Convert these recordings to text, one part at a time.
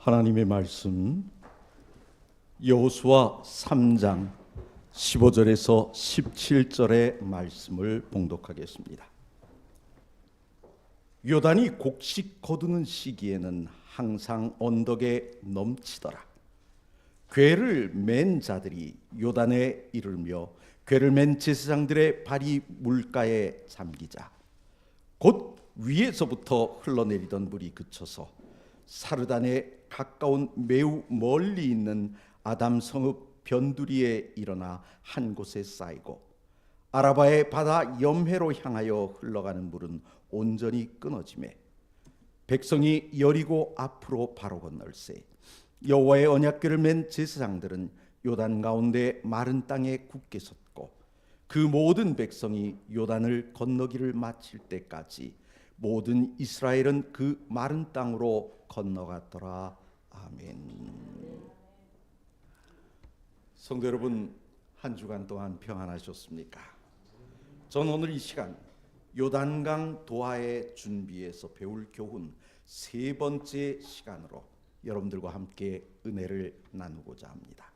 하나님의 말씀 여호수아 3장 15절에서 17절의 말씀을 봉독하겠습니다. 요단이 곡식 거두는 시기에는 항상 언덕에 넘치더라. 궤를 맨 자들이 요단에 이르며 궤를 맨 제사장들의 발이 물가에 잠기자 곧 위에서부터 흘러내리던 물이 그쳐서 사르단에 가까운 매우 멀리 있는 아담 성읍 변두리에 일어나 한 곳에 쌓이고 아라바의 바다 염해로 향하여 흘러가는 물은 온전히 끊어지매 백성이 여리고 앞으로 바로 건널세 여호와의 언약궤를 맨 제사장들은 요단 가운데 마른 땅에 굳게 섰고 그 모든 백성이 요단을 건너기를 마칠 때까지 모든 이스라엘은 그 마른 땅으로 건너갔더라. 아멘. 성도 여러분, 한 주간 동안 평안하셨습니까? 전 오늘 이 시간 요단강 도하의 준비에서 배울 교훈 세 번째 시간으로 여러분들과 함께 은혜를 나누고자 합니다.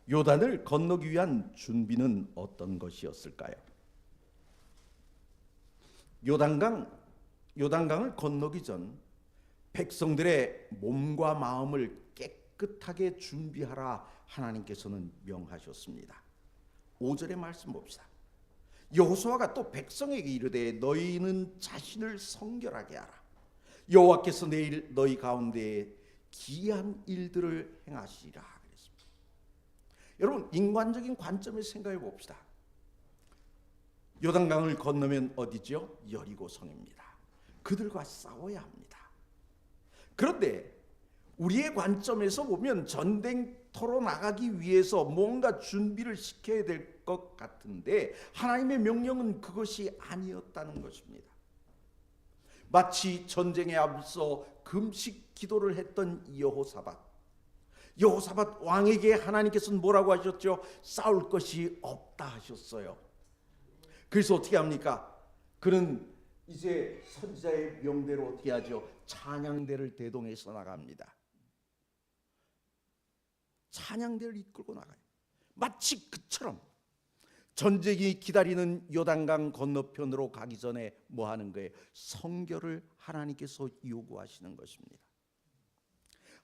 요단을 건너기 위한 준비는 어떤 것이었을까요? 요단강을 건너기 전 백성들의 몸과 마음을 깨끗하게 준비하라 하나님께서는 명하셨습니다. 5절의 말씀 봅시다. 여호수아가 또 백성에게 이르되 너희는 자신을 성결하게 하라. 여호와께서 내일 너희 가운데에 기이한 일들을 행하시리라 그랬습니다. 여러분, 인간적인 관점에서 생각해 봅시다. 요단강을 건너면 어디죠? 여리고성입니다. 그들과 싸워야 합니다. 그런데 우리의 관점에서 보면 전쟁터로 나가기 위해서 뭔가 준비를 시켜야 될 것 같은데 하나님의 명령은 그것이 아니었다는 것입니다. 마치 전쟁에 앞서 금식 기도를 했던 여호사밧 왕에게 하나님께서는 뭐라고 하셨죠? 싸울 것이 없다 하셨어요. 그래서 어떻게 합니까? 그는 이제 선지자의 명대로 어떻게 하죠? 찬양대를 대동해서 나갑니다. 찬양대를 이끌고 나가요. 마치 그처럼 전쟁이 기다리는 요단강 건너편으로 가기 전에 뭐 하는 거예요? 성결을 하나님께서 요구하시는 것입니다.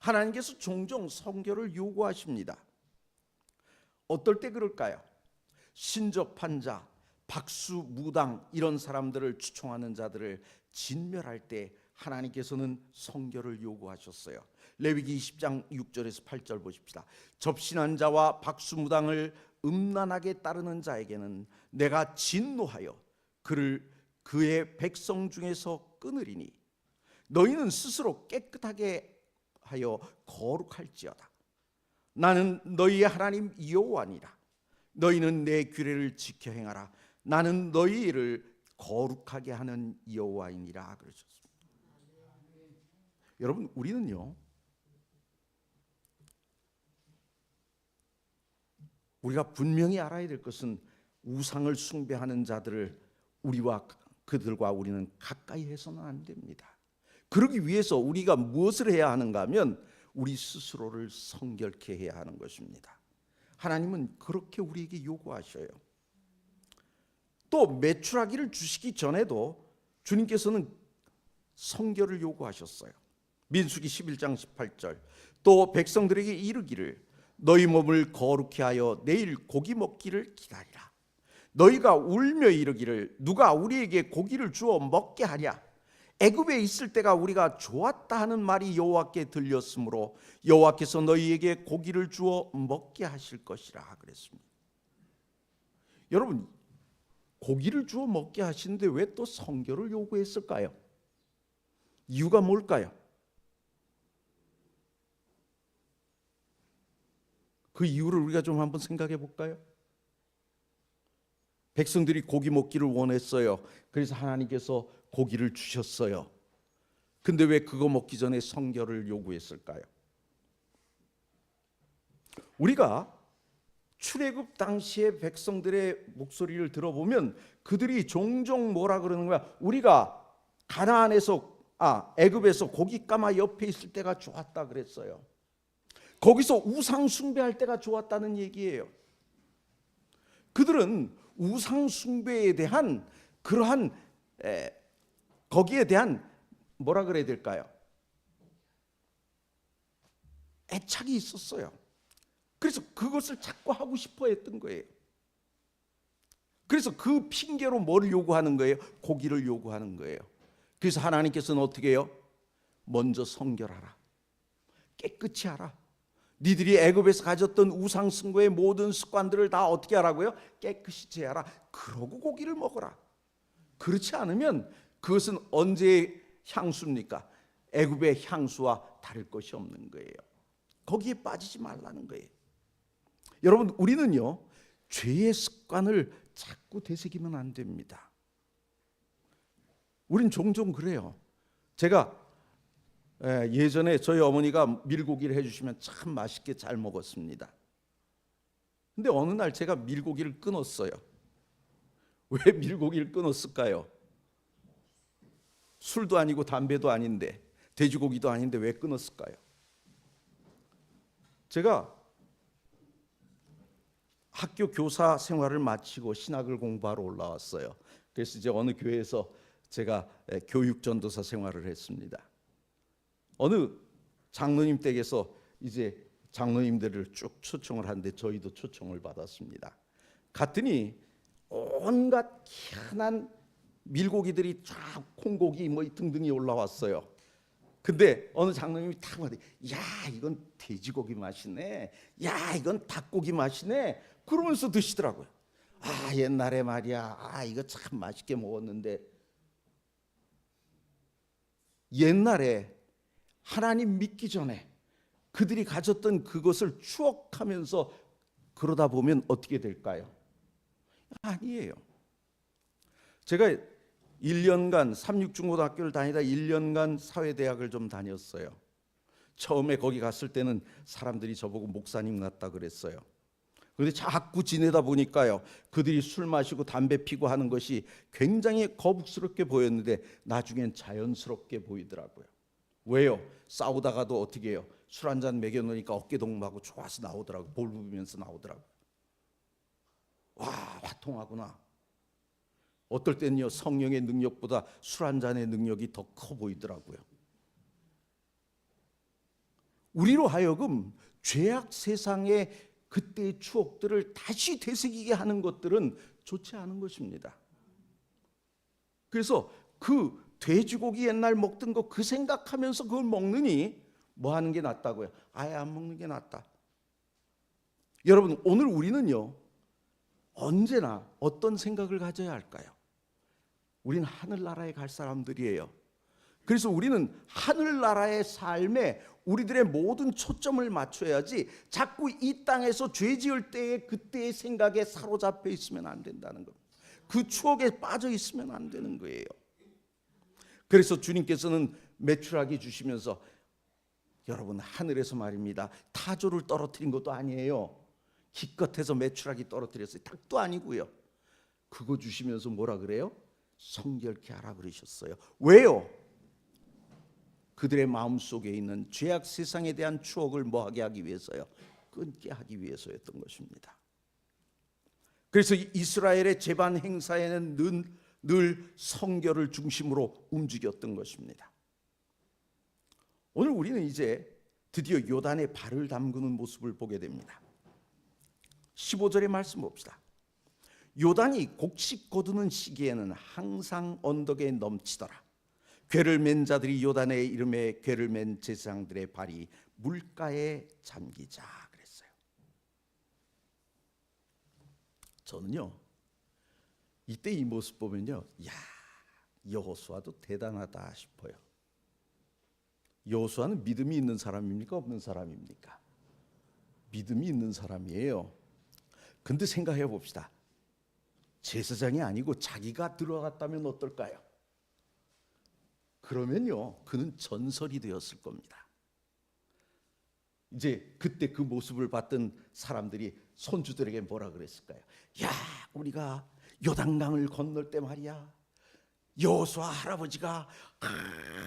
하나님께서 종종 성결을 요구하십니다. 어떨 때 그럴까요? 신접한 자, 박수, 무당 이런 사람들을 추종하는 자들을 진멸할 때 하나님께서는 성결을 요구하셨어요. 레위기 20장 6절에서 8절 보십시다. 접신한 자와 박수, 무당을 음란하게 따르는 자에게는 내가 진노하여 그를 그의 백성 중에서 끊으리니 너희는 스스로 깨끗하게 하여 거룩할지어다. 나는 너희의 하나님 여호와니라. 너희는 내 규례를 지켜 행하라. 나는 너희를 거룩하게 하는 여호와이니라 그러셨습니다. 여러분, 우리는요, 우리가 분명히 알아야 될 것은 우상을 숭배하는 자들을 그들과 우리는 가까이 해서는 안 됩니다. 그러기 위해서 우리가 무엇을 해야 하는가 하면 우리 스스로를 성결케 해야 하는 것입니다. 하나님은 그렇게 우리에게 요구하셔요. 또 메추라기를 주시기 전에도 주님께서는 성결을 요구하셨어요. 민수기 11장 18절 또 백성들에게 이르기를 너희 몸을 거룩히 하여 내일 고기 먹기를 기다리라. 너희가 울며 이르기를 누가 우리에게 고기를 주어 먹게 하랴. 애굽에 있을 때가 우리가 좋았다 하는 말이 여호와께 들렸으므로 여호와께서 너희에게 고기를 주어 먹게 하실 것이라 그랬습니다. 여러분, 고기를 주어 먹게 하시는데 왜 또 성결을 요구했을까요? 이유가 뭘까요? 그 이유를 우리가 좀 한번 생각해 볼까요? 백성들이 고기 먹기를 원했어요. 그래서 하나님께서 고기를 주셨어요. 근데 왜 그거 먹기 전에 성결을 요구했을까요? 우리가 출애굽 당시의 백성들의 목소리를 들어보면 그들이 종종 뭐라 그러는 거야? 우리가 가나안에서 애굽에서 고기 까마 옆에 있을 때가 좋았다 그랬어요. 거기서 우상 숭배할 때가 좋았다는 얘기예요. 그들은 우상 숭배에 대한 그러한 거기에 대한 뭐라 그래야 될까요? 애착이 있었어요. 그래서 그것을 자꾸 하고 싶어 했던 거예요. 그래서 그 핑계로 뭘 요구하는 거예요? 고기를 요구하는 거예요. 그래서 하나님께서는 어떻게 해요? 먼저 성결하라. 깨끗이 하라. 니들이 애굽에서 가졌던 우상 숭배의 모든 습관들을 다 어떻게 하라고요? 깨끗이 제하라. 그러고 고기를 먹어라. 그렇지 않으면 그것은 언제의 향수입니까? 애굽의 향수와 다를 것이 없는 거예요. 거기에 빠지지 말라는 거예요. 여러분, 우리는요, 죄의 습관을 자꾸 되새기면 안 됩니다. 우린 종종 그래요. 제가 예전에 저희 어머니가 밀고기를 해주시면 참 맛있게 잘 먹었습니다. 근데 어느 날 제가 밀고기를 끊었어요. 왜 밀고기를 끊었을까요? 술도 아니고 담배도 아닌데, 돼지고기도 아닌데 왜 끊었을까요? 제가 학교 교사 생활을 마치고 신학을 공부하러 올라왔어요. 그래서 이제 어느 교회에서 제가 교육 전도사 생활을 했습니다. 어느 장로님 댁에서 이제 장로님들을 쭉 초청을 하는데 저희도 초청을 받았습니다. 갔더니 온갖 희한한 밀고기들이 쫙 콩고기 뭐 등등이 올라왔어요. 근데 어느 장로님이 탁 말해, 야 이건 돼지고기 맛이네, 야 이건 닭고기 맛이네, 그러면서 드시더라고요. 옛날에 말이야, 이거 참 맛있게 먹었는데. 옛날에 하나님 믿기 전에 그들이 가졌던 그것을 추억하면서 그러다 보면 어떻게 될까요? 아니에요. 제가 1년간 삼육중고등학교를 다니다 1년간 사회대학을 좀 다녔어요. 처음에 거기 갔을 때는 사람들이 저보고 목사님 같다 그랬어요. 그런데 자꾸 지내다 보니까요, 그들이 술 마시고 담배 피고 하는 것이 굉장히 거북스럽게 보였는데 나중엔 자연스럽게 보이더라고요. 왜요? 싸우다가도 어떻게 해요? 술 한잔 먹여놓으니까 어깨동무하고 좋아서 나오더라고요. 볼 부비면서 나오더라고요. 와, 화통하구나. 어떨 때는요, 성령의 능력보다 술 한 잔의 능력이 더 커 보이더라고요. 우리로 하여금 죄악 세상의 그때의 추억들을 다시 되새기게 하는 것들은 좋지 않은 것입니다. 그래서 그 돼지고기 옛날 먹던 거 그 생각하면서 그걸 먹느니 뭐 하는 게 낫다고요? 아예 안 먹는 게 낫다. 여러분, 오늘 우리는요, 언제나 어떤 생각을 가져야 할까요? 우리는 하늘나라에 갈 사람들이에요. 그래서 우리는 하늘나라의 삶에 우리들의 모든 초점을 맞춰야지 자꾸 이 땅에서 죄 지을 때의 그때의 생각에 사로잡혀 있으면 안 된다는 겁니다. 그 추억에 빠져 있으면 안 되는 거예요. 그래서 주님께서는 메추라기 주시면서, 여러분, 하늘에서 말입니다, 타조를 떨어뜨린 것도 아니에요. 기껏해서 메추라기 떨어뜨렸어요. 닭도 아니고요. 그거 주시면서 뭐라 그래요? 성결케 하라 그러셨어요. 왜요? 그들의 마음속에 있는 죄악 세상에 대한 추억을 뭐하게 하기 위해서요? 끊게 하기 위해서였던 것입니다. 그래서 이스라엘의 제반 행사에는 늘 성결을 중심으로 움직였던 것입니다. 오늘 우리는 이제 드디어 요단에 발을 담그는 모습을 보게 됩니다. 15절의 말씀 봅시다. 요단이 곡식 거두는 시기에는 항상 언덕에 넘치더라. 궤를 맨 자들이 요단의 이름에 궤를 맨 제사장들의 발이 물가에 잠기자 그랬어요. 저는요, 이때 이 모습 보면요, 야, 여호수아도 대단하다 싶어요. 여호수아는 믿음이 있는 사람입니까? 없는 사람입니까? 믿음이 있는 사람이에요. 근데 생각해 봅시다. 제사장이 아니고 자기가 들어갔다면 어떨까요? 그러면요, 그는 전설이 되었을 겁니다. 이제 그때 그 모습을 봤던 사람들이 손주들에게 뭐라 그랬을까요? 야, 우리가 요단강을 건널 때 말이야, 여호수아 할아버지가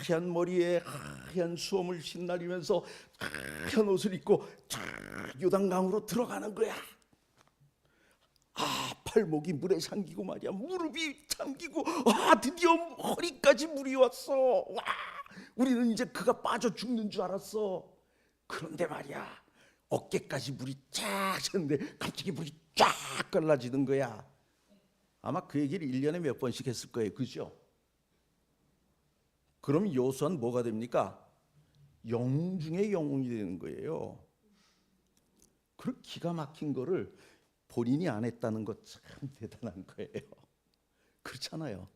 하얀 머리에 하얀 수염을 휘날리면서 하얀 옷을 입고 요단강으로 들어가는 거야. 팔목이 물에 잠기고 말이야. 무릎이 잠기고 드디어 허리까지 물이 왔어. 우리는 이제 그가 빠져 죽는 줄 알았어. 그런데 말이야, 어깨까지 물이 쫙 찼는데 갑자기 물이 쫙 갈라지는 거야. 아마 그 얘기를 1년에 몇 번씩 했을 거예요. 그죠? 그럼 여호수아는 뭐가 됩니까? 영웅 중에 영웅이 되는 거예요. 그런 기가 막힌 거를 본인이 안 했다는 것 참 대단한 거예요. 그렇잖아요.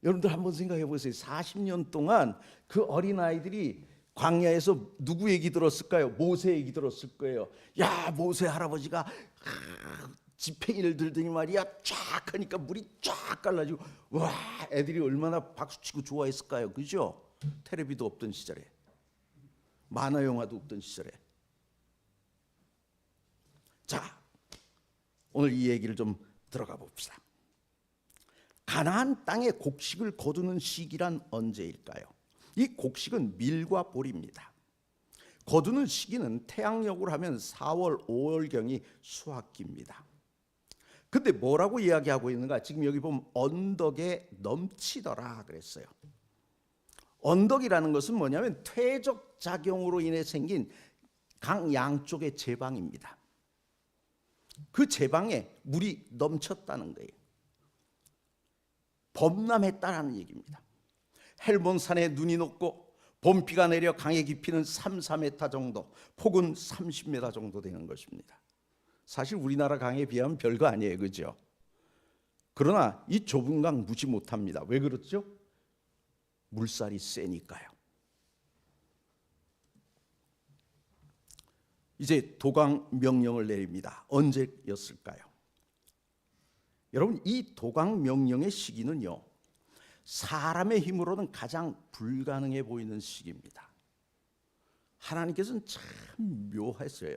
여러분들 한번 생각해 보세요. 40년 동안 그 어린아이들이 광야에서 누구 얘기 들었을까요? 모세 얘기 들었을 거예요. 야, 모세 할아버지가 지팡이를 들더니 말이야 쫙 하니까 물이 쫙 갈라지고 와, 애들이 얼마나 박수치고 좋아했을까요? 그죠? 텔레비도 없던 시절에, 만화 영화도 없던 시절에. 자, 오늘 이 얘기를 좀 들어가 봅시다. 가나안 땅에 곡식을 거두는 시기란 언제일까요? 이 곡식은 밀과 보리입니다. 거두는 시기는 태양력으로 하면 4월, 5월경이 수확기입니다. 근데 뭐라고 이야기하고 있는가? 지금 여기 보면 언덕에 넘치더라 그랬어요. 언덕이라는 것은 뭐냐면 퇴적 작용으로 인해 생긴 강 양쪽의 제방입니다. 그 제방에 물이 넘쳤다는 거예요. 범람했다라는 얘기입니다. 헬몬산에 눈이 녹고 봄비가 내려 강의 깊이는 3-4m 정도, 폭은 30m 정도 되는 것입니다. 사실 우리나라 강에 비하면 별거 아니에요. 그죠? 그러나 이 좁은 강 무시 못합니다. 왜 그렇죠? 물살이 세니까요. 이제 도강 명령을 내립니다. 언제였을까요? 여러분, 이 도강 명령의 시기는요, 사람의 힘으로는 가장 불가능해 보이는 시기입니다. 하나님께서는 참 묘했어요.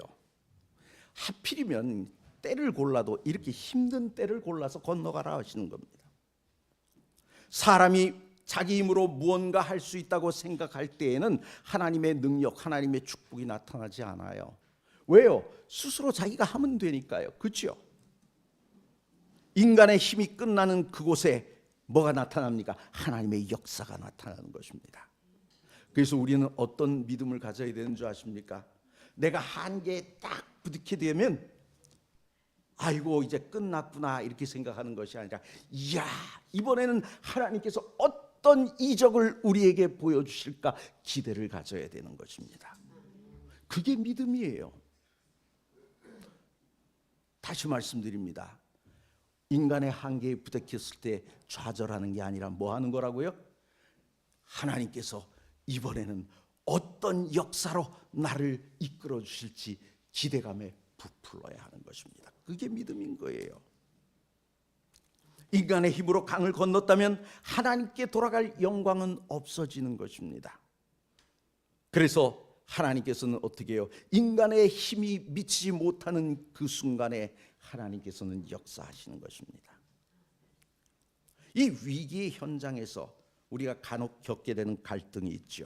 하필이면 때를 골라도 이렇게 힘든 때를 골라서 건너가라 하시는 겁니다. 사람이 자기 힘으로 무언가 할 수 있다고 생각할 때에는 하나님의 능력, 하나님의 축복이 나타나지 않아요. 왜요? 스스로 자기가 하면 되니까요. 그렇죠? 인간의 힘이 끝나는 그곳에 뭐가 나타납니까? 하나님의 역사가 나타나는 것입니다. 그래서 우리는 어떤 믿음을 가져야 되는 줄 아십니까? 내가 한계에 딱 부딪히게 되면 아이고 이제 끝났구나 이렇게 생각하는 것이 아니라 이야, 이번에는 하나님께서 어떤 이적을 우리에게 보여주실까 기대를 가져야 되는 것입니다. 그게 믿음이에요. 다시 말씀드립니다. 인간의 한계에 부닥쳤을 때 좌절하는 게 아니라 뭐 하는 거라고요? 하나님께서 이번에는 어떤 역사로 나를 이끌어 주실지 기대감에 부풀어야 하는 것입니다. 그게 믿음인 거예요. 인간의 힘으로 강을 건넜다면 하나님께 돌아갈 영광은 없어지는 것입니다. 그래서 하나님께서는 어떻게 해요? 인간의 힘이 미치지 못하는 그 순간에 하나님께서는 역사하시는 것입니다. 이 위기의 현장에서 우리가 간혹 겪게 되는 갈등이 있죠.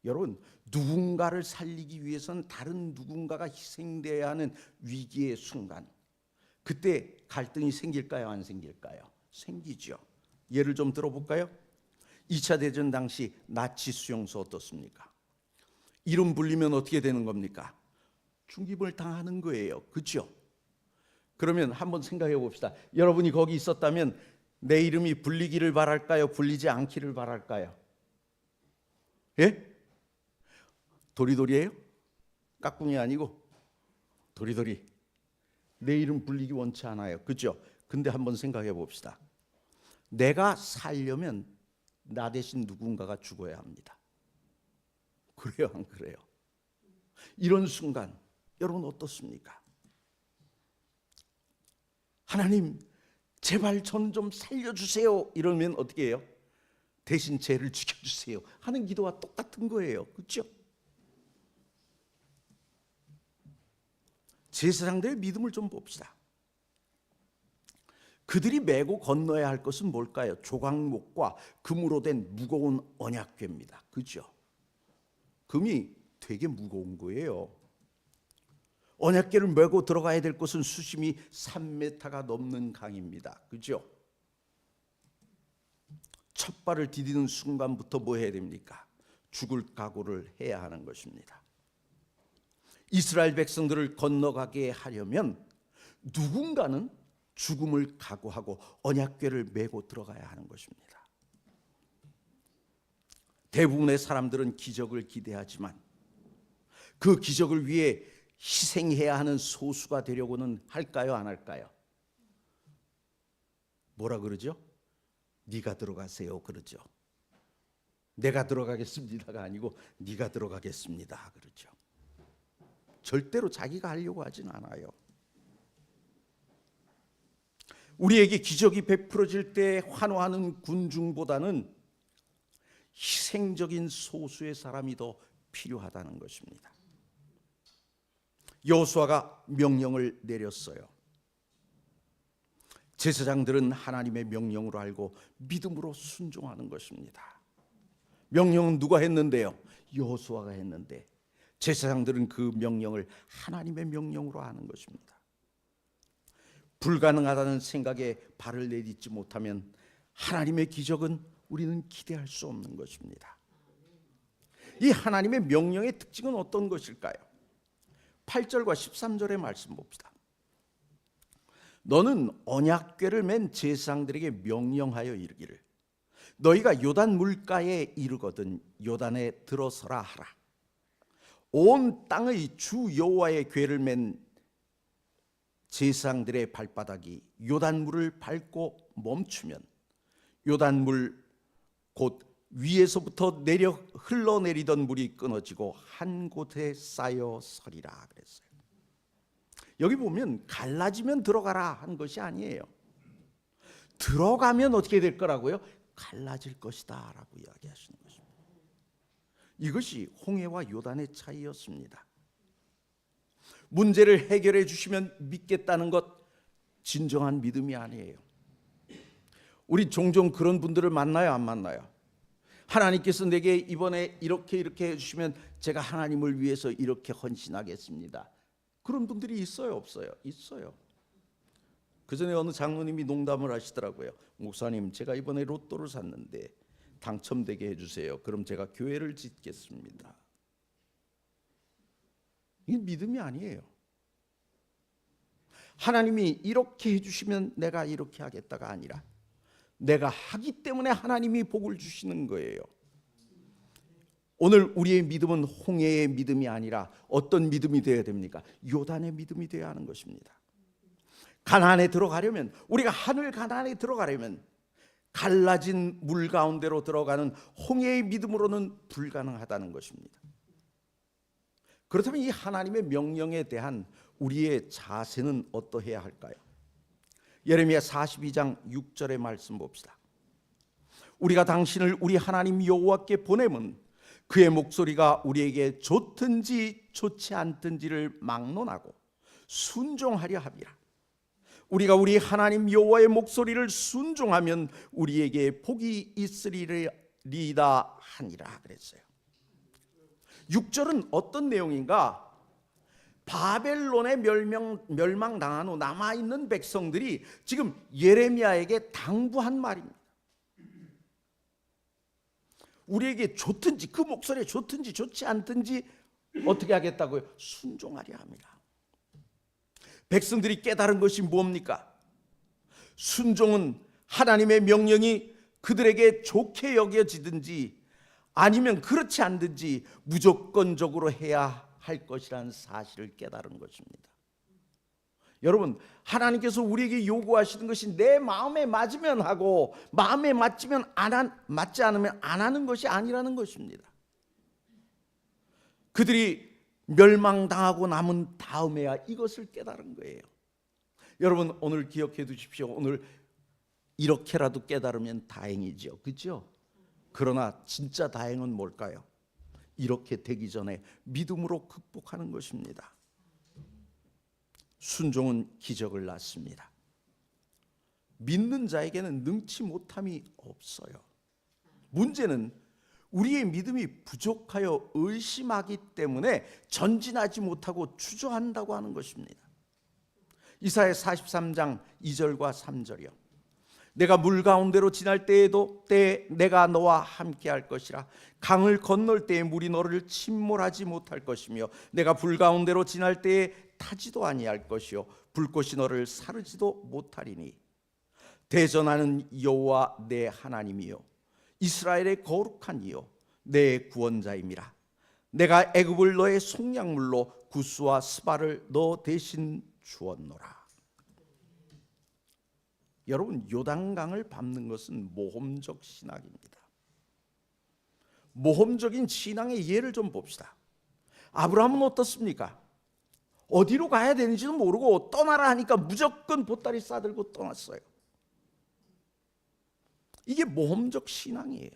여러분, 누군가를 살리기 위해서는 다른 누군가가 희생되어야 하는 위기의 순간, 그때 갈등이 생길까요? 안 생길까요? 생기죠. 예를 좀 들어볼까요? 2차 대전 당시 나치 수용소 어떻습니까? 이름 불리면 어떻게 되는 겁니까? 죽임을 당하는 거예요. 그렇죠? 그러면 한번 생각해 봅시다. 여러분이 거기 있었다면 내 이름이 불리기를 바랄까요? 불리지 않기를 바랄까요? 예? 도리도리예요? 깍꿍이 아니고 도리도리. 내 이름 불리기 원치 않아요. 그렇죠? 근데 한번 생각해 봅시다. 내가 살려면 나 대신 누군가가 죽어야 합니다. 그래요, 안 그래요? 이런 순간 여러분 어떻습니까? 하나님 제발 전 좀 살려주세요 이러면 어떻게 해요? 대신 죄를 지켜주세요 하는 기도와 똑같은 거예요. 그렇죠? 제사장들의 믿음을 좀 봅시다. 그들이 메고 건너야 할 것은 뭘까요? 조각목과 금으로 된 무거운 언약궤입니다. 그죠? 금이 되게 무거운 거예요. 언약궤를 메고 들어가야 될 곳은 수심이 3m가 넘는 강입니다. 그죠? 첫 발을 디디는 순간부터 뭐 해야 됩니까? 죽을 각오를 해야 하는 것입니다. 이스라엘 백성들을 건너가게 하려면 누군가는 죽음을 각오하고 언약궤를 메고 들어가야 하는 것입니다. 대부분의 사람들은 기적을 기대하지만 그 기적을 위해 희생해야 하는 소수가 되려고는 할까요, 안 할까요? 뭐라 그러죠? 네가 들어가세요 그러죠. 내가 들어가겠습니다가 아니고 네가 들어가겠습니다 그러죠. 절대로 자기가 하려고 하진 않아요. 우리에게 기적이 베풀어질 때 환호하는 군중보다는 희생적인 소수의 사람이 더 필요하다는 것입니다. 여호수아가 명령을 내렸어요. 제사장들은 하나님의 명령으로 알고 믿음으로 순종하는 것입니다. 명령은 누가 했는데요? 여호수아가 했는데 제사장들은 그 명령을 하나님의 명령으로 아는 것입니다. 불가능하다는 생각에 발을 내딛지 못하면 하나님의 기적은 우리는 기대할 수 없는 것입니다. 이 하나님의 명령의 특징은 어떤 것일까요? 8절과 13절의 말씀 봅시다. 너는 언약궤를 맨 제사장들에게 명령하여 이르기를 너희가 요단 물가에 이르거든 요단에 들어서라 하라. 온 땅의 주 여호와의 궤를 맨 제사장들의 발바닥이 요단물을 밟고 멈추면 요단물 곧 위에서부터 내려 흘러내리던 물이 끊어지고 한 곳에 쌓여 서리라 그랬어요. 여기 보면 갈라지면 들어가라 한 것이 아니에요. 들어가면 어떻게 될 거라고요? 갈라질 것이다 라고 이야기하시는 것입니다. 이것이 홍해와 요단의 차이였습니다. 문제를 해결해 주시면 믿겠다는 것 진정한 믿음이 아니에요. 우리 종종 그런 분들을 만나요, 안 만나요? 하나님께서 내게 이번에 이렇게 해주시면 제가 하나님을 위해서 이렇게 헌신하겠습니다. 그런 분들이 있어요, 없어요? 있어요. 그 전에 어느 장로님이 농담을 하시더라고요. 목사님, 제가 이번에 로또를 샀는데 당첨되게 해주세요. 그럼 제가 교회를 짓겠습니다. 이게 믿음이 아니에요. 하나님이 이렇게 해주시면 내가 이렇게 하겠다가 아니라 내가 하기 때문에 하나님이 복을 주시는 거예요. 오늘 우리의 믿음은 홍해의 믿음이 아니라 어떤 믿음이 되어야 됩니까? 요단의 믿음이 되어야 하는 것입니다. 가나안에 들어가려면, 우리가 하늘 가나안에 들어가려면 갈라진 물 가운데로 들어가는 홍해의 믿음으로는 불가능하다는 것입니다. 그렇다면 이 하나님의 명령에 대한 우리의 자세는 어떠해야 할까요? 예레미야 42장 6절의 말씀 봅시다. 우리가 당신을 우리 하나님 여호와께 보내면 그의 목소리가 우리에게 좋든지 좋지 않든지를 막론하고 순종하려 함이라. 우리가 우리 하나님 여호와의 목소리를 순종하면 우리에게 복이 있으리이다 하니라 그랬어요. 6절은 어떤 내용인가? 바벨론에 멸망당한 후 남아있는 백성들이 지금 예레미야에게 당부한 말입니다. 우리에게 좋든지, 그 목소리에 좋든지 좋지 않든지 어떻게 하겠다고요? 순종하려 합니다. 백성들이 깨달은 것이 뭡니까? 순종은 하나님의 명령이 그들에게 좋게 여겨지든지 아니면 그렇지 않든지 무조건적으로 해야 할 것이라는 사실을 깨달은 것입니다. 여러분, 하나님께서 우리에게 요구하시는 것이 내 마음에 맞으면 하고 마음에 맞지 않으면 안 하는 것이 아니라는 것입니다. 그들이 멸망당하고 남은 다음에야 이것을 깨달은 거예요. 여러분, 오늘 기억해 두십시오. 오늘 이렇게라도 깨달으면 다행이죠. 그렇죠? 그러나 진짜 다행은 뭘까요? 이렇게 되기 전에 믿음으로 극복하는 것입니다. 순종은 기적을 낳습니다. 믿는 자에게는 능치 못함이 없어요. 문제는 우리의 믿음이 부족하여 의심하기 때문에 전진하지 못하고 주저한다고 하는 것입니다. 이사야 43장 2절과 3절이요. 내가 물 가운데로 지날 때에도 내가 너와 함께 할 것이라. 강을 건널 때에 물이 너를 침몰하지 못할 것이며 내가 불 가운데로 지날 때에 타지도 아니할 것이요 불꽃이 너를 사르지도 못하리니 대전하는 여호와 내 하나님이요 이스라엘의 거룩한 이요 내 구원자임이라. 내가 애굽을 너의 속량물로 구스와 스바를 너 대신 주었노라. 여러분, 요단강을 밟는 것은 모험적 신학입니다. 모험적인 신앙의 예를 좀 봅시다. 아브라함은 어떻습니까? 어디로 가야 되는지도 모르고 떠나라 하니까 무조건 보따리 싸들고 떠났어요. 이게 모험적 신앙이에요.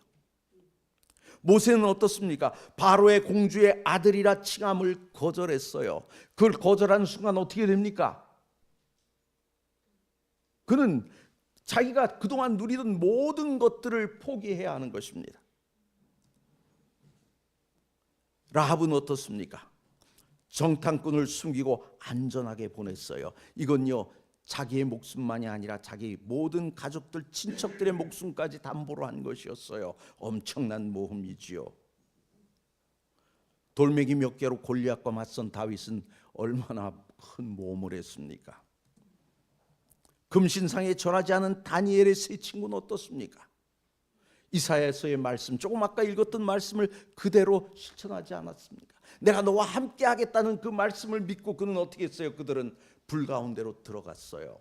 모세는 어떻습니까? 바로의 공주의 아들이라 칭함을 거절했어요. 그걸 거절하는 순간 어떻게 됩니까? 그는 자기가 그동안 누리던 모든 것들을 포기해야 하는 것입니다. 라합은 어떻습니까? 정탐꾼을 숨기고 안전하게 보냈어요. 이건요, 자기의 목숨만이 아니라 자기 모든 가족들, 친척들의 목숨까지 담보로 한 것이었어요. 엄청난 모험이지요. 돌멩이 몇 개로 골리앗과 맞선 다윗은 얼마나 큰 모험을 했습니까? 금신상에 절하지 않은 다니엘의 세 친구는 어떻습니까? 이사야서의 말씀, 조금 아까 읽었던 말씀을 그대로 실천하지 않았습니까? 내가 너와 함께 하겠다는 그 말씀을 믿고 그는 어떻게 했어요? 그들은 불 가운데로 들어갔어요.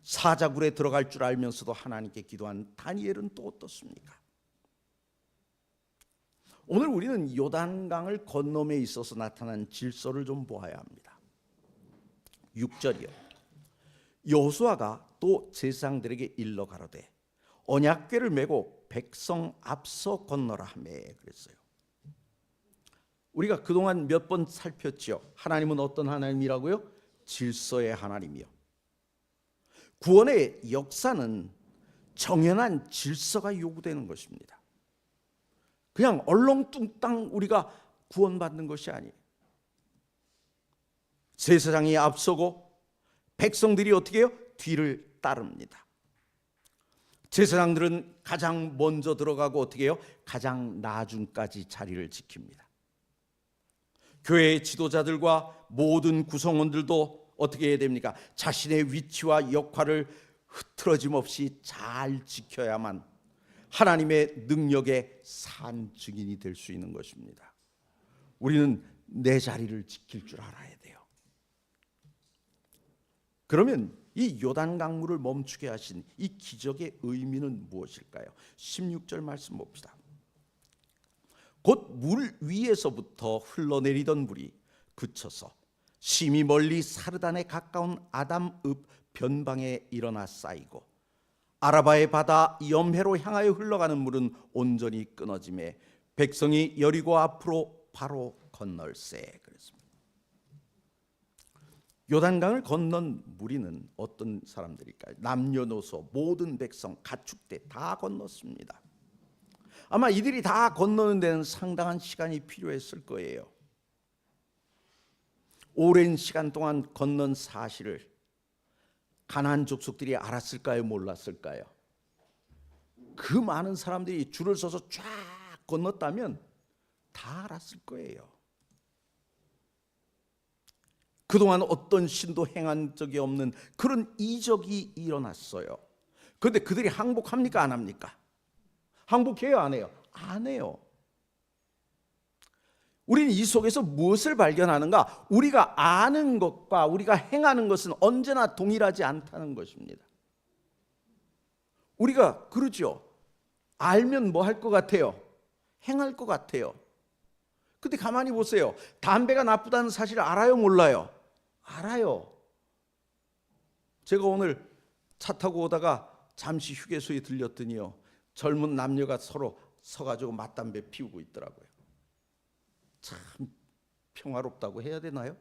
사자굴에 들어갈 줄 알면서도 하나님께 기도한 다니엘은 또 어떻습니까? 오늘 우리는 요단강을 건너에 있어서 나타난 질서를 좀 보아야 합니다. 6절이요. 여호수아가 또 제사장들에게 일러 가로되 언약궤를 메고 백성 앞서 건너라 하매 그랬어요. 우리가 그동안 몇 번 살폈지요. 하나님은 어떤 하나님이라고요? 질서의 하나님이요. 구원의 역사는 정연한 질서가 요구되는 것입니다. 그냥 얼렁뚱땅 우리가 구원받는 것이 아니에요. 제사장이 앞서고 백성들이 어떻게 해요? 뒤를 따릅니다. 제사장들은 가장 먼저 들어가고 어떻게 해요? 가장 나중까지 자리를 지킵니다. 교회의 지도자들과 모든 구성원들도 어떻게 해야 됩니까? 자신의 위치와 역할을 흐트러짐 없이 잘 지켜야만 하나님의 능력의 산 증인이 될 수 있는 것입니다. 우리는 내 자리를 지킬 줄 알아야 돼요. 그러면 이 요단강물을 멈추게 하신 이 기적의 의미는 무엇일까요? 16절 말씀 봅시다. 곧 물 위에서부터 흘러내리던 물이 그쳐서 심히 멀리 사르단에 가까운 아담읍 변방에 일어나 쌓이고 아라바의 바다 염해로 향하여 흘러가는 물은 온전히 끊어지매 백성이 여리고 앞으로 바로 건널세 그랬습니다. 요단강을 건넌 무리는 어떤 사람들일까요? 남녀노소 모든 백성 가축대 다 건넜습니다. 아마 이들이 다 건너는 데는 상당한 시간이 필요했을 거예요. 오랜 시간 동안 건넌 사실을 가나안 족속들이 알았을까요? 몰랐을까요? 그 많은 사람들이 줄을 서서 쫙 건넜다면 다 알았을 거예요. 그동안 어떤 신도 행한 적이 없는 그런 이적이 일어났어요. 그런데 그들이 항복합니까? 안 합니까? 항복해요? 안 해요? 안 해요. 우리는 이 속에서 무엇을 발견하는가? 우리가 아는 것과 우리가 행하는 것은 언제나 동일하지 않다는 것입니다. 우리가 그러죠. 알면 뭐 할 것 같아요? 행할 것 같아요. 근데 가만히 보세요. 담배가 나쁘다는 사실을 알아요? 몰라요? 알아요. 제가 오늘 차 타고 오다가 잠시 휴게소에 들렸더니요, 젊은 남녀가 서로 서가지고 맞담배 피우고 있더라고요. 참 평화롭다고 해야 되나요?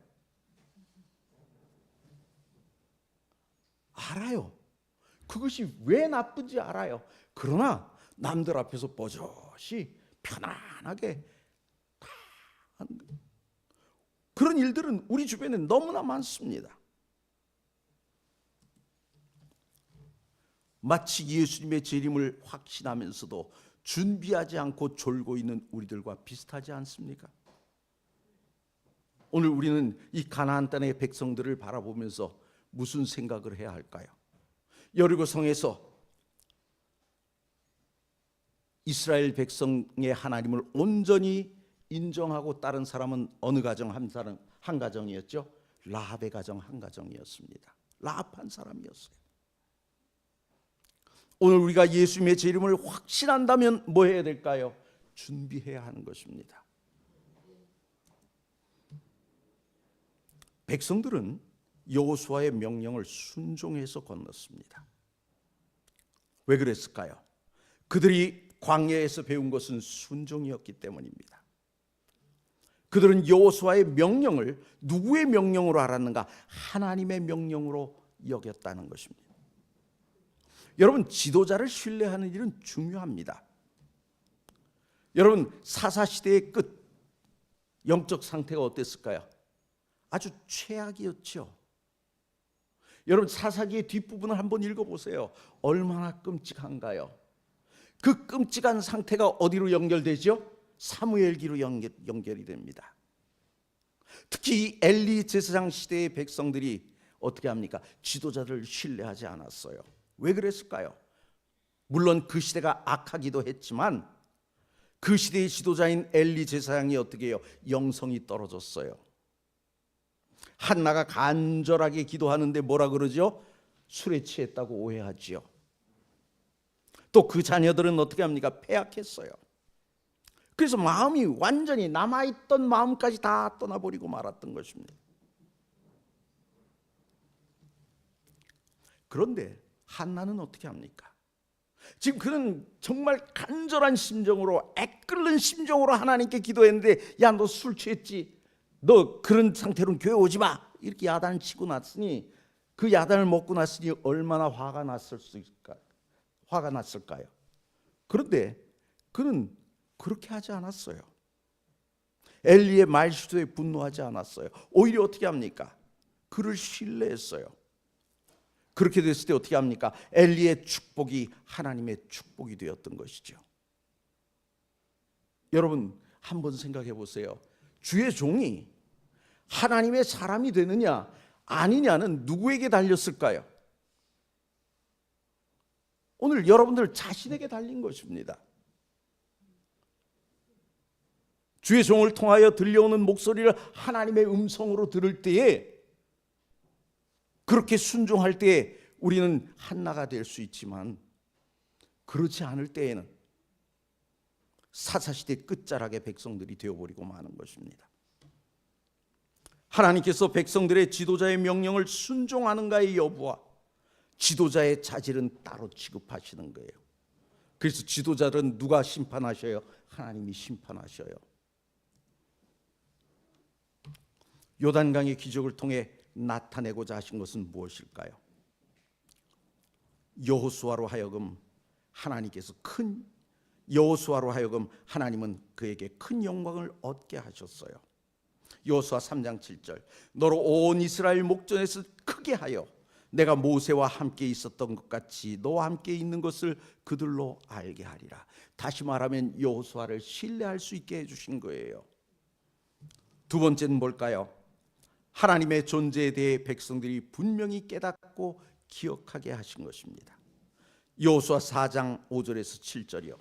알아요. 그것이 왜 나쁜지 알아요. 그러나 남들 앞에서 버젓이 편안하게 다 하는 거예요. 그런 일들은 우리 주변에 너무나 많습니다. 마치 예수님의 재림을 확신하면서도 준비하지 않고 졸고 있는 우리들과 비슷하지 않습니까? 오늘 우리는 이 가나안 땅의 백성들을 바라보면서 무슨 생각을 해야 할까요? 여리고 성에서 이스라엘 백성의 하나님을 온전히 인정하고 따른 사람은 어느 가정 한 가정이었죠? 라합의 가정 한 가정이었습니다. 라합 한 사람이었어요. 오늘 우리가 예수님의 재림을 확신한다면 뭐 해야 될까요? 준비해야 하는 것입니다. 백성들은 여호수아의 명령을 순종해서 건넜습니다. 왜 그랬을까요? 그들이 광야에서 배운 것은 순종이었기 때문입니다. 그들은 여호수아의 명령을 누구의 명령으로 알았는가? 하나님의 명령으로 여겼다는 것입니다. 여러분, 지도자를 신뢰하는 일은 중요합니다. 여러분, 사사시대의 끝 영적 상태가 어땠을까요? 아주 최악이었죠. 여러분, 사사기의 뒷부분을 한번 읽어보세요. 얼마나 끔찍한가요? 그 끔찍한 상태가 어디로 연결되죠? 사무엘기로 연결이 됩니다. 특히 엘리 제사장 시대의 백성들이 어떻게 합니까? 지도자를 신뢰하지 않았어요. 왜 그랬을까요? 물론 그 시대가 악하기도 했지만 그 시대의 지도자인 엘리 제사장이 어떻게 해요? 영성이 떨어졌어요. 한나가 간절하게 기도하는데 뭐라 그러죠? 술에 취했다고 오해하지요. 또 그 자녀들은 어떻게 합니까? 패약했어요. 그래서 마음이 완전히 남아있던 마음까지 다 떠나버리고 말았던 것입니다. 그런데 한나는 어떻게 합니까? 지금 그는 정말 간절한 심정으로, 애끓는 심정으로 하나님께 기도했는데, 야, 너 술 취했지? 너 그런 상태로는 교회 오지 마! 이렇게 야단을 치고 났으니, 그 야단을 먹고 났으니 얼마나 화가 났을까요? 그런데 그는 그렇게 하지 않았어요. 엘리의 말실수에 분노하지 않았어요. 오히려 어떻게 합니까? 그를 신뢰했어요. 그렇게 됐을 때 어떻게 합니까? 엘리의 축복이 하나님의 축복이 되었던 것이죠. 여러분, 한번 생각해 보세요. 주의 종이 하나님의 사람이 되느냐 아니냐는 누구에게 달렸을까요? 오늘 여러분들 자신에게 달린 것입니다. 주의 종을 통하여 들려오는 목소리를 하나님의 음성으로 들을 때에, 그렇게 순종할 때에 우리는 한나가 될 수 있지만, 그렇지 않을 때에는 사사시대 끝자락의 백성들이 되어버리고 마는 것입니다. 하나님께서 백성들의 지도자의 명령을 순종하는가의 여부와 지도자의 자질은 따로 취급하시는 거예요. 그래서 지도자들은 누가 심판하셔요? 하나님이 심판하셔요. 요단강의 기적을 통해 나타내고자 하신 것은 무엇일까요? 여호수아로 하여금 하나님은 그에게 큰 영광을 얻게 하셨어요. 여호수아 3장 7절, 너로 온 이스라엘 목전에서 크게 하여 내가 모세와 함께 있었던 것 같이 너와 함께 있는 것을 그들로 알게 하리라. 다시 말하면 여호수아를 신뢰할 수 있게 해주신 거예요. 두 번째는 뭘까요? 하나님의 존재에 대해 백성들이 분명히 깨닫고 기억하게 하신 것입니다. 여호수아 4장 5절에서 7절이요.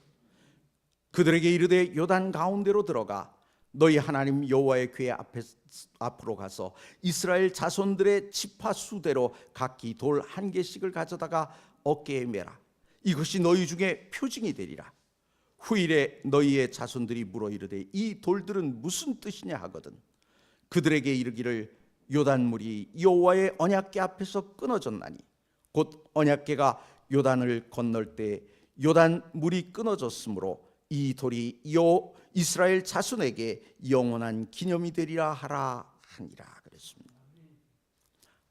그들에게 이르되 요단 가운데로 들어가 너희 하나님 여호와의 궤 앞으로 가서 이스라엘 자손들의 지파 수대로 각기 돌 한 개씩을 가져다가 어깨에 매라. 이것이 너희 중에 표징이 되리라. 후일에 너희의 자손들이 물어 이르되 이 돌들은 무슨 뜻이냐 하거든 그들에게 이르기를 요단물이 여호와의 언약궤 앞에서 끊어졌나니 곧 언약궤가 요단을 건널 때 요단물이 끊어졌으므로 이 돌이 이스라엘 자손에게 영원한 기념이 되리라 하라 하니라 그랬습니다.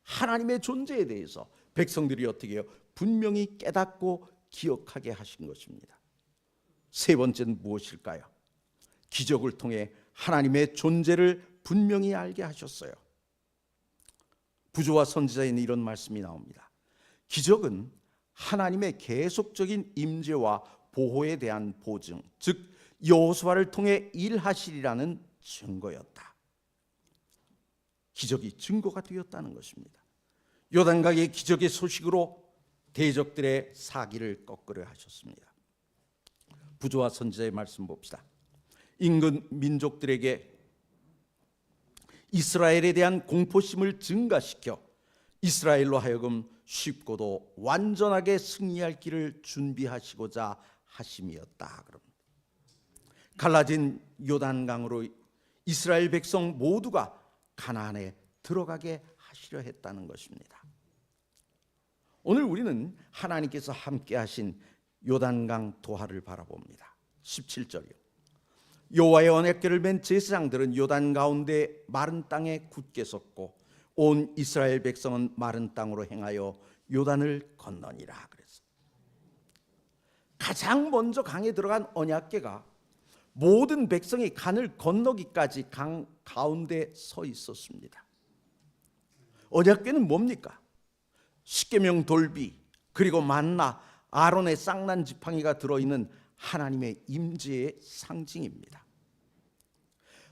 하나님의 존재에 대해서 백성들이 어떻게 해요? 분명히 깨닫고 기억하게 하신 것입니다. 세 번째는 무엇일까요? 기적을 통해 하나님의 존재를 분명히 알게 하셨어요. 부조와 선지자에는 이런 말씀이 나옵니다. 기적은 하나님의 계속적인 임재와 보호에 대한 보증, 즉 여호수아를 통해 일하시리라는 증거였다. 기적이 증거가 되었다는 것입니다. 요단강의 기적의 소식으로 대적들의 사기를 꺾으려 하셨습니다. 부조와 선지자의 말씀 봅시다. 인근 민족들에게 이스라엘에 대한 공포심을 증가시켜 이스라엘로 하여금 쉽고도 완전하게 승리할 길을 준비하시고자 하심이었다. 그럽니다. 갈라진 요단강으로 이스라엘 백성 모두가 가나안에 들어가게 하시려 했다는 것입니다. 오늘 우리는 하나님께서 함께 하신 요단강 도하를 바라봅니다. 17절이요. 여호와의 언약궤를 맨 제사장들은 요단 가운데 마른 땅에 굳게 섰고 온 이스라엘 백성은 마른 땅으로 행하여 요단을 건너니라. 그래서 가장 먼저 강에 들어간 언약궤가 모든 백성이 강을 건너기까지 강 가운데 서 있었습니다. 언약궤는 뭡니까? 십계명 돌비, 그리고 만나, 아론의 쌍난 지팡이가 들어있는 하나님의 임재의 상징입니다.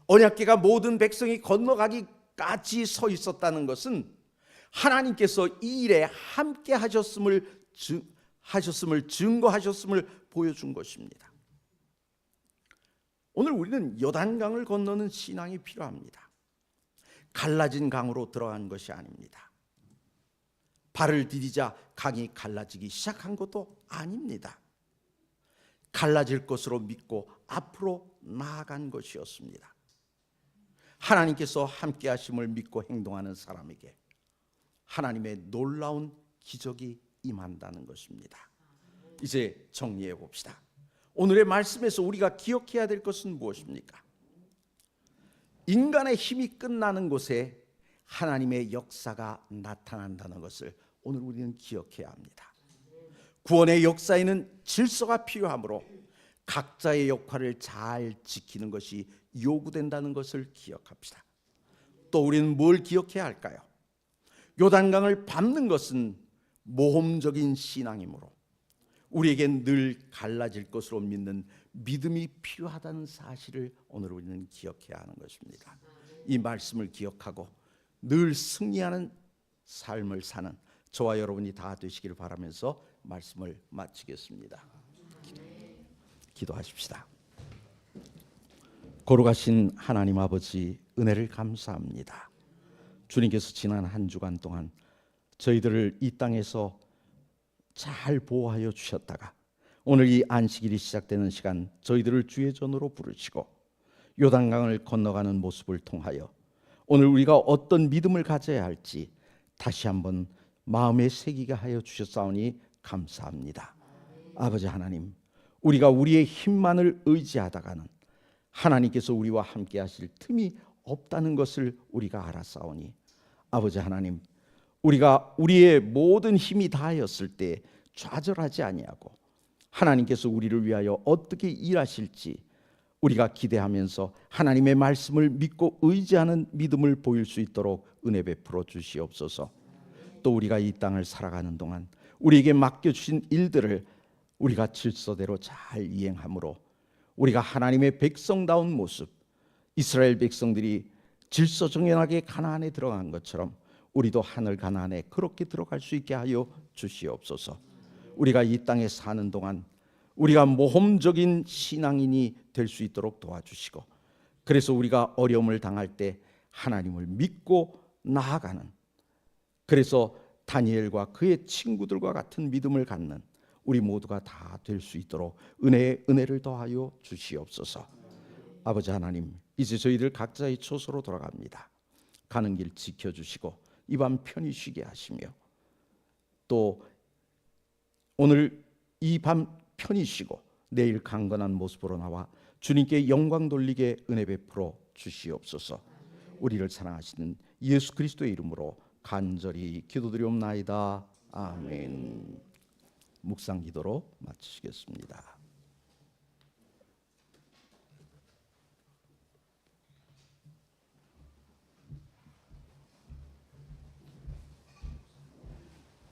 언약궤가 모든 백성이 건너가기까지 서 있었다는 것은 하나님께서 이 일에 함께 하셨음을 증거하셨음을 보여준 것입니다. 오늘 우리는 요단강을 건너는 신앙이 필요합니다. 갈라진 강으로 들어간 것이 아닙니다. 발을 디디자 강이 갈라지기 시작한 것도 아닙니다. 갈라질 것으로 믿고 앞으로 나아간 것이었습니다. 하나님께서 함께 하심을 믿고 행동하는 사람에게 하나님의 놀라운 기적이 임한다는 것입니다. 이제 정리해 봅시다. 오늘의 말씀에서 우리가 기억해야 될 것은 무엇입니까? 인간의 힘이 끝나는 곳에 하나님의 역사가 나타난다는 것을 오늘 우리는 기억해야 합니다. 구원의 역사에는 질서가 필요하므로 각자의 역할을 잘 지키는 것이 요구된다는 것을 기억합시다. 또 우리는 뭘 기억해야 할까요? 요단강을 밟는 것은 모험적인 신앙이므로 우리에겐 늘 갈라질 것으로 믿는 믿음이 필요하다는 사실을 오늘 우리는 기억해야 하는 것입니다. 이 말씀을 기억하고 늘 승리하는 삶을 사는 저와 여러분이 다 되시기를 바라면서 말씀을 마치겠습니다. 기도하십시다. 거룩하신 하나님 아버지, 은혜를 감사합니다. 주님께서 지난 한 주간 동안 저희들을 이 땅에서 잘 보호하여 주셨다가 오늘 이 안식일이 시작되는 시간 저희들을 주의 전으로 부르시고 요단강을 건너가는 모습을 통하여 오늘 우리가 어떤 믿음을 가져야 할지 다시 한번 마음에 새기게 하여 주셨사오니 감사합니다. 아버지 하나님, 우리가 우리의 힘만을 의지하다가는 하나님께서 우리와 함께 하실 틈이 없다는 것을 우리가 알았사오니 아버지 하나님, 우리가 우리의 모든 힘이 다하였을 때 좌절하지 아니하고 하나님께서 우리를 위하여 어떻게 일하실지 우리가 기대하면서 하나님의 말씀을 믿고 의지하는 믿음을 보일 수 있도록 은혜 베풀어 주시옵소서. 또 우리가 이 땅을 살아가는 동안 우리에게 맡겨주신 일들을 우리가 질서대로 잘 이행함으로 우리가 하나님의 백성다운 모습, 이스라엘 백성들이 질서정연하게 가나안에 들어간 것처럼 우리도 하늘 가나안에 그렇게 들어갈 수 있게 하여 주시옵소서. 우리가 이 땅에 사는 동안 우리가 모험적인 신앙인이 될 수 있도록 도와주시고, 그래서 우리가 어려움을 당할 때 하나님을 믿고 나아가는, 그래서 다니엘과 그의 친구들과 같은 믿음을 갖는 우리 모두가 다 될 수 있도록 은혜를 더하여 주시옵소서. 아버지 하나님, 이제 저희들 각자의 처소로 돌아갑니다. 가는 길 지켜주시고 이 밤 편히 쉬게 하시며 또 오늘 이 밤 편히 쉬고 내일 강건한 모습으로 나와 주님께 영광 돌리게 은혜 베풀어 주시옵소서. 우리를 사랑하시는 예수 그리스도의 이름으로 간절히 기도드리옵나이다. 아멘. 묵상 기도로 마치시겠습니다.